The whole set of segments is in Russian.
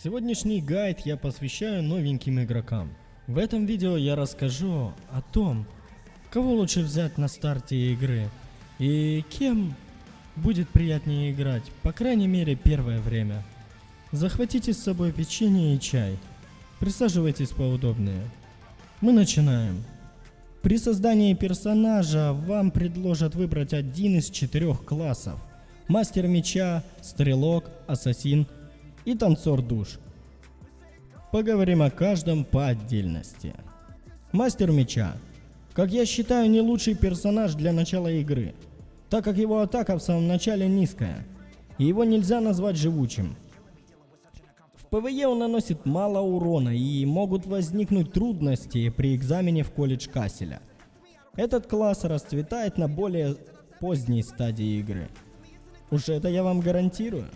Сегодняшний гайд я посвящаю новеньким игрокам. В этом видео я расскажу о том, кого лучше взять на старте игры и кем будет приятнее играть, по крайней мере первое время. Захватите с собой печенье и чай. Присаживайтесь поудобнее. Мы начинаем. При создании персонажа вам предложат выбрать один из 4 классов: мастер меча, стрелок, ассасин и танцор душ. Поговорим о каждом по отдельности. Мастер меча, как я считаю, не лучший персонаж для начала игры, так как его атака в самом начале низкая, и его нельзя назвать живучим. В ПВЕ он наносит мало урона, и могут возникнуть трудности при экзамене в колледж Касселя. Этот класс расцветает на более поздней стадии игры. Уж это я вам гарантирую.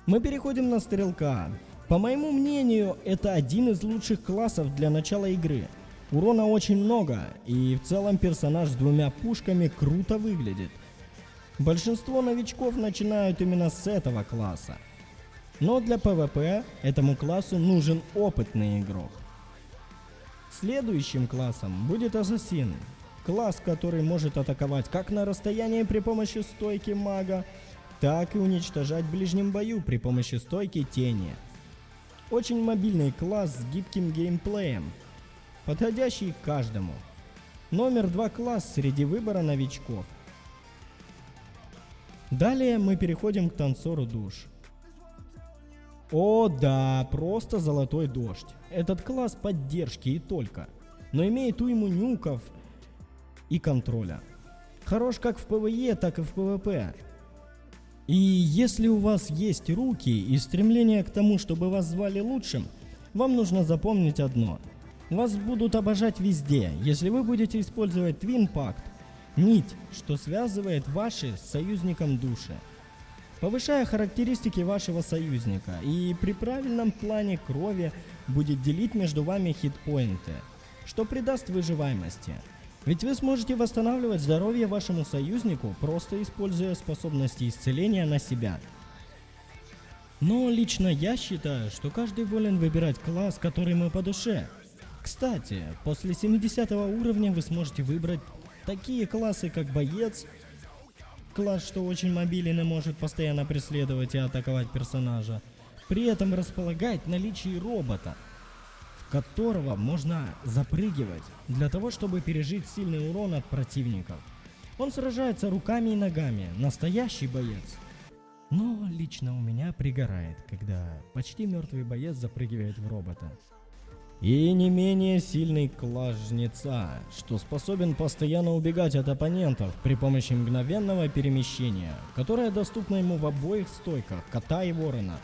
Мы переходим на стрелка. По моему мнению, это один из лучших классов для начала игры. Урона очень много, и в целом персонаж с 2 пушками круто выглядит. Большинство новичков начинают именно с этого класса. Но для ПВП этому классу нужен опытный игрок. Следующим классом будет ассасин. Класс, который может атаковать как на расстоянии при помощи стойки мага, так и уничтожать в ближнем бою при помощи стойки тени. Очень мобильный класс с гибким геймплеем, подходящий каждому. Номер 2 класс среди выбора новичков. Далее мы переходим к танцору душ. О да, просто золотой дождь. Этот класс поддержки и только, но имеет уйму нюков и контроля. Хорош как в ПВЕ, так и в ПВП. И если у вас есть руки и стремление к тому, чтобы вас звали лучшим, вам нужно запомнить одно: вас будут обожать везде, если вы будете использовать Twin Pact, нить, что связывает ваши с союзником души, повышая характеристики вашего союзника, и при правильном плане крови будет делить между вами хитпоинты, что придаст выживаемости. Ведь вы сможете восстанавливать здоровье вашему союзнику, просто используя способности исцеления на себя. Но лично я считаю, что каждый волен выбирать класс, который ему по душе. Кстати, после 70 уровня вы сможете выбрать такие классы, как боец, класс, что очень мобилен и может постоянно преследовать и атаковать персонажа, при этом располагает наличие робота, которого можно запрыгивать для того, чтобы пережить сильный урон от противников. Он сражается руками и ногами, настоящий боец. Но лично у меня пригорает, когда почти мертвый боец запрыгивает в робота. И не менее сильный класс жнеца, что способен постоянно убегать от оппонентов при помощи мгновенного перемещения, которое доступно ему в обоих стойках кота и ворона.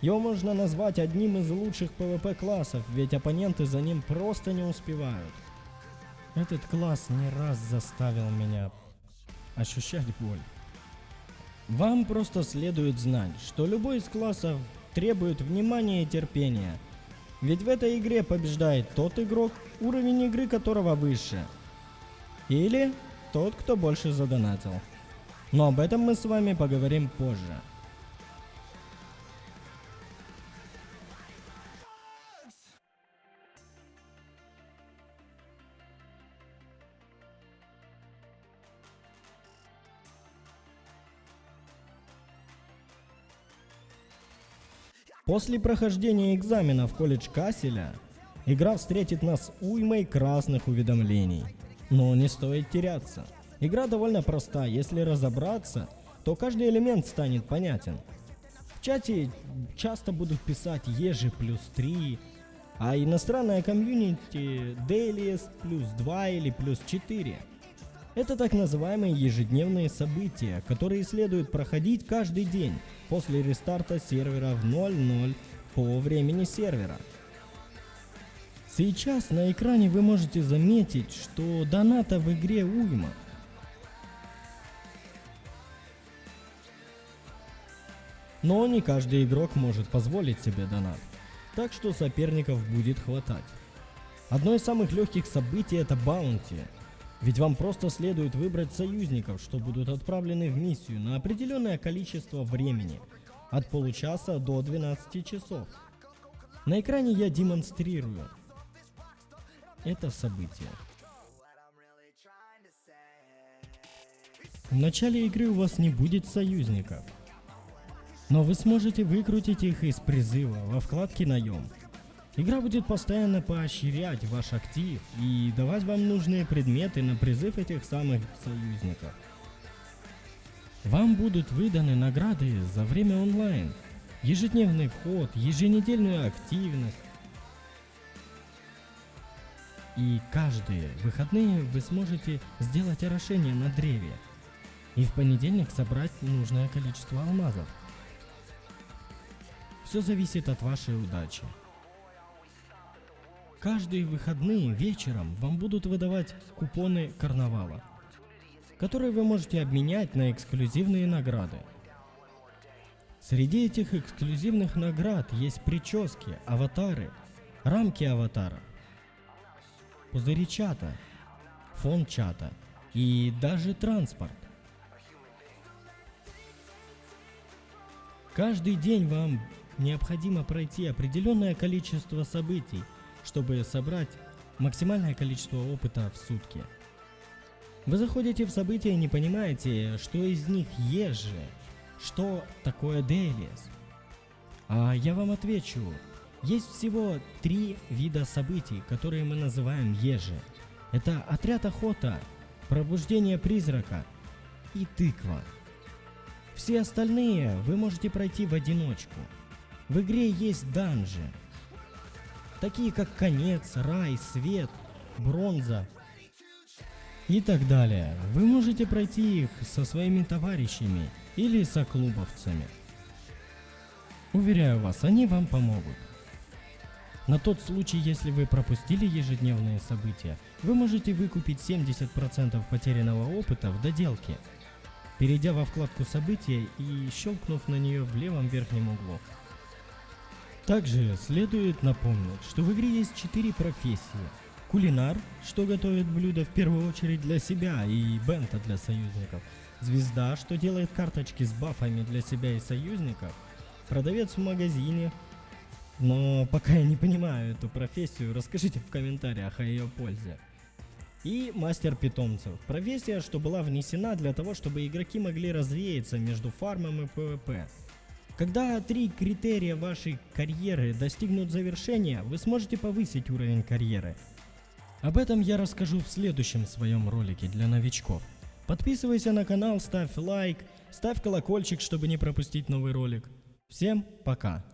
Его можно назвать одним из лучших ПВП классов, ведь оппоненты за ним просто не успевают. Этот класс не раз заставил меня ощущать боль. Вам просто следует знать, что любой из классов требует внимания и терпения. Ведь в этой игре побеждает тот игрок, уровень игры которого выше. Или тот, кто больше задонатил. Но об этом мы с вами поговорим позже. После прохождения экзамена в колледж Касселя, игра встретит нас уймой красных уведомлений. Но не стоит теряться. Игра довольно проста, если разобраться, то каждый элемент станет понятен. В чате часто будут писать ежи +3, а иностранная комьюнити Dailiest +2 или +4. Это так называемые ежедневные события, которые следует проходить каждый день после рестарта сервера в 00 по времени сервера. Сейчас на экране вы можете заметить, что доната в игре уйма. Но не каждый игрок может позволить себе донат, так что соперников будет хватать. Одно из самых легких событий — это баунти. Ведь вам просто следует выбрать союзников, что будут отправлены в миссию на определенное количество времени. от получаса до 12 часов. На экране я демонстрирую это событие. В начале игры у вас не будет союзников, но вы сможете выкрутить их из призыва во вкладке «Наем». Игра будет постоянно поощрять ваш актив и давать вам нужные предметы на призыв этих самых союзников. Вам будут выданы награды за время онлайн, ежедневный вход, еженедельную активность. И каждые выходные вы сможете сделать орошение на древе и в понедельник собрать нужное количество алмазов. Все зависит от вашей удачи. Каждые выходные вечером вам будут выдавать купоны карнавала, которые вы можете обменять на эксклюзивные награды. Среди этих эксклюзивных наград есть прически, аватары, рамки аватара, пузыри чата, фон чата и даже транспорт. Каждый день вам необходимо пройти определенное количество событий, чтобы собрать максимальное количество опыта в сутки. Вы заходите в события и не понимаете, что из них ежи, что такое дейлис. А я вам отвечу, есть всего 3 вида событий, которые мы называем ежи. Это отряд охота, пробуждение призрака и тыква. Все остальные вы можете пройти в одиночку. В игре есть данжи, такие как конец, рай, свет, бронза и так далее. Вы можете пройти их со своими товарищами или со клубовцами. Уверяю вас, они вам помогут. На тот случай, если вы пропустили ежедневные события, вы можете выкупить 70% потерянного опыта в доделке, перейдя во вкладку события и щелкнув на нее в левом верхнем углу. Также следует напомнить, что в игре есть 4 профессии. Кулинар, что готовит блюда в первую очередь для себя и бента для союзников. Звезда, что делает карточки с бафами для себя и союзников. Продавец в магазине. Но пока я не понимаю эту профессию, расскажите в комментариях о ее пользе. И мастер питомцев. Профессия, что была внесена для того, чтобы игроки могли развеяться между фармом и PvP. Когда 3 критерия вашей карьеры достигнут завершения, вы сможете повысить уровень карьеры. Об этом я расскажу в следующем своем ролике для новичков. Подписывайся на канал, ставь лайк, ставь колокольчик, чтобы не пропустить новый ролик. Всем пока!